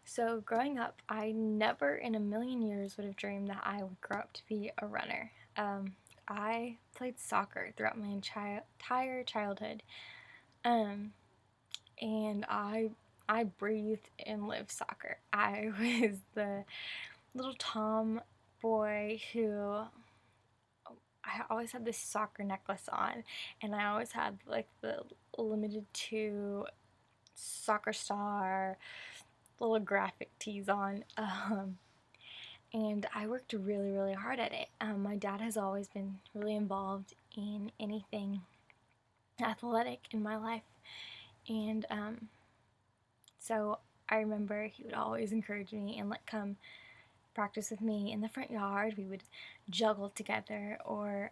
So growing up, I never in a million years would have dreamed that I would grow up to be a runner. I played soccer throughout my entire childhood, um, and I breathed and lived soccer. I was the little tomboy who I always had this soccer necklace on, and I always had like the limited to soccer star little graphic tees on. And I worked really, really hard at it. My dad has always been really involved in anything athletic in my life, and so I remember he would always encourage me and come practice with me in the front yard. We would juggle together or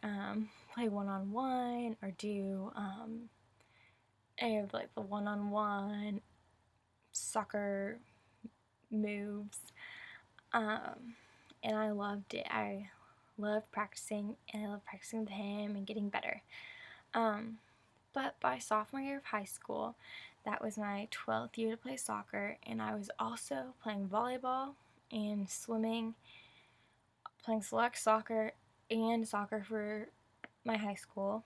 play one-on-one or do any of like the one-on-one soccer moves. And I loved it. I loved practicing, and I loved practicing with him and getting better. But by sophomore year of high school, that was my 12th year to play soccer, and I was also playing volleyball and swimming, playing select soccer and soccer for my high school,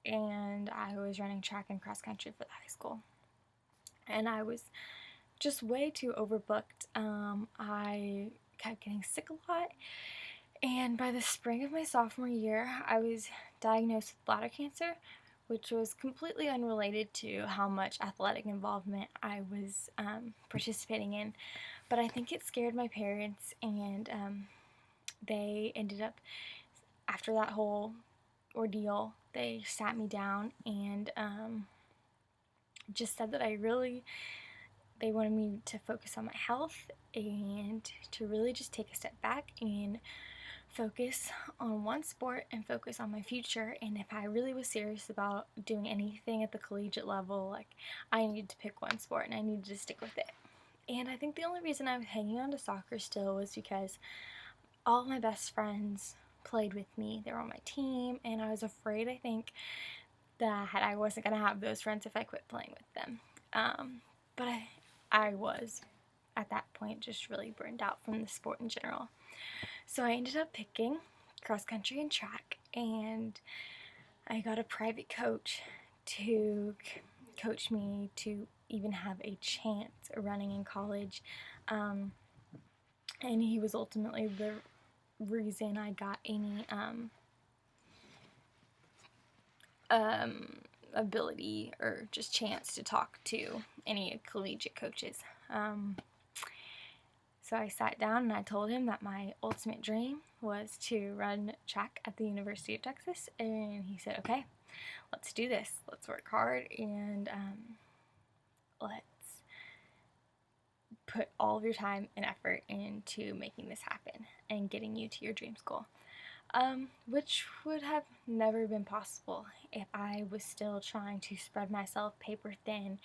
and I was running track and cross country for the high school. And I was just way too overbooked. I kept getting sick a lot, and by the spring of my sophomore year, I was diagnosed with bladder cancer, which was completely unrelated to how much athletic involvement I was participating in. But I think it scared my parents, and they ended up, after that whole ordeal, they sat me down and just said that they wanted me to focus on my health and to really just take a step back and focus on one sport and focus on my future. And if I really was serious about doing anything at the collegiate level, like, I needed to pick one sport and I needed to stick with it. And I think the only reason I was hanging on to soccer still was because all of my best friends played with me. They were on my team, and I was afraid, I think, that I wasn't going to have those friends if I quit playing with them. But I was, at that point, just really burned out from the sport in general. So I ended up picking cross country and track, and I got a private coach to coach me to even have a chance of running in college. And he was ultimately the reason I got any ability or just chance to talk to any collegiate coaches. So I sat down and I told him that my ultimate dream was to run track at the University of Texas, and he said, okay, let's do this. Let's work hard, and let's put all of your time and effort into making this happen and getting you to your dream school. Which would have never been possible if I was still trying to spread myself paper thin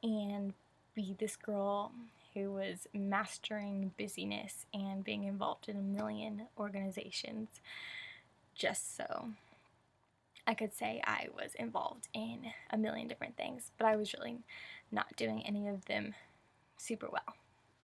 and be this girl who was mastering busyness and being involved in a million organizations just so I could say I was involved in a million different things, but I was really not doing any of them super well.